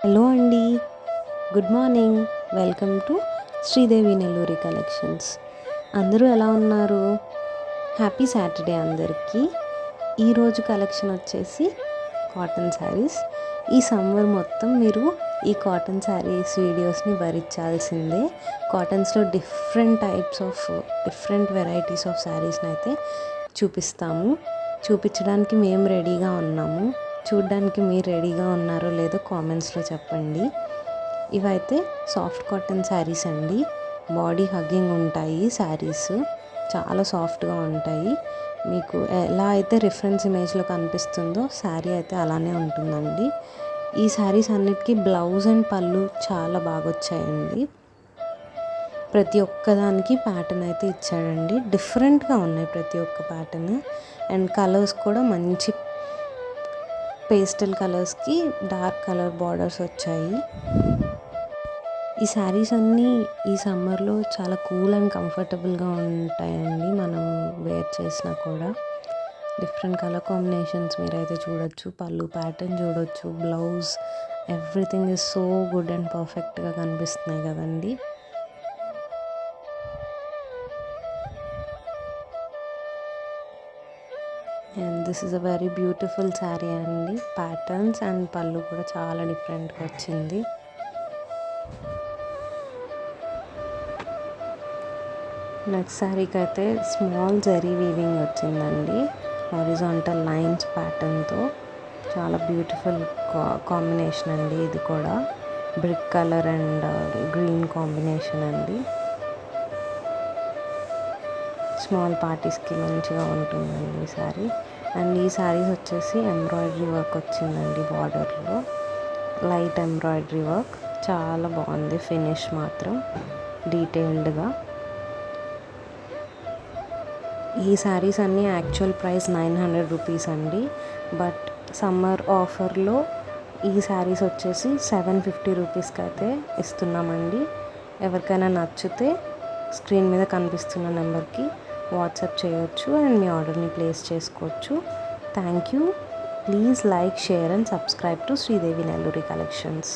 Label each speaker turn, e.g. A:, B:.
A: Hello అండి, good morning. Welcome to Sridevi Nelluri collections. అందరూ ఎలా ఉన్నారు? హ్యాపీ సాటర్డే అందరికీ. ఈరోజు కలెక్షన్ వచ్చేసి కాటన్ శారీస్. ఈ సమ్మర్ మొత్తం మీరు ఈ కాటన్ శారీస్ వీడియోస్ని భరించాల్సిందే. కాటన్స్లో డిఫరెంట్ వెరైటీస్ ఆఫ్ శారీస్ని అయితే చూపిస్తాము. చూపించడానికి మేము రెడీగా ఉన్నాము. చూడ్డానికి మీరు రెడీగా ఉన్నారో లేదో కామెంట్స్లో చెప్పండి. ఇవైతే సాఫ్ట్ కాటన్ శారీస్ అండి. బాడీ హగ్గింగ్ ఉంటాయి శారీస్, చాలా సాఫ్ట్గా ఉంటాయి. మీకు ఎలా అయితే రిఫరెన్స్ ఇమేజ్లో కనిపిస్తుందో శారీ అయితే అలానే ఉంటుందండి. ఈ శారీస్ అన్నిటికీ బ్లౌజ్ అండ్ పళ్ళు చాలా బాగా వచ్చాయండి. ప్రతి ఒక్కదానికి ప్యాటర్న్ అయితే ఇచ్చాడండి. డిఫరెంట్గా ఉన్నాయి ప్రతి ఒక్క ప్యాటర్న్. అండ్ కలర్స్ కూడా మంచి పేస్టల్ కలర్స్కి డార్క్ కలర్ బార్డర్స్ వచ్చాయి. ఈ శారీస్ అన్నీ ఈ సమ్మర్లో చాలా కూల్ అండ్ కంఫర్టబుల్గా ఉంటాయండి. మనం వేర్ చేసినా కూడా డిఫరెంట్ కలర్ కాంబినేషన్స్ మీరైతే చూడొచ్చు. పళ్ళు ప్యాటర్న్ చూడొచ్చు, blouse, everything is so good and పర్ఫెక్ట్గా కనిపిస్తున్నాయి కదండి. And this is a very beautiful sari అండి. ప్యాటర్న్స్ అండ్ పళ్ళు కూడా చాలా డిఫరెంట్గా వచ్చింది. నెక్స్ట్ శారీకి అయితే స్మాల్ జరీ వీవింగ్ వచ్చిందండి. హారిజాంటల్ లైన్స్ ప్యాటర్న్తో చాలా బ్యూటిఫుల్ కాంబినేషన్ అండి. ఇది కూడా brick colour and green combination అండి. స్మాల్ పార్టీస్కి మంచిగా ఉంటుందండి ఈ శారీ. అండ్ ఈ శారీస్ వచ్చేసి ఎంబ్రాయిడరీ వర్క్ వచ్చిందండి. బార్డర్లో లైట్ ఎంబ్రాయిడరీ వర్క్ చాలా బాగుంది. ఫినిష్ మాత్రం డీటెయిల్డ్గా. ఈ శారీస్ అన్నీ యాక్చువల్ ప్రైస్ 900 రూపీస్ అండి. బట్ సమ్మర్ ఆఫర్లో ఈ శారీస్ వచ్చేసి 750 రూపీస్కి అయితే ఇస్తున్నామండి. ఎవరికైనా నచ్చితే స్క్రీన్ మీద కనిపిస్తున్న నెంబర్కి వాట్సాప్ చేయొచ్చు అండ్ మీ ఆర్డర్ని ప్లేస్ చేసుకోవచ్చు. Thank you. Please like, share and subscribe to Sridevi Nelluri collections.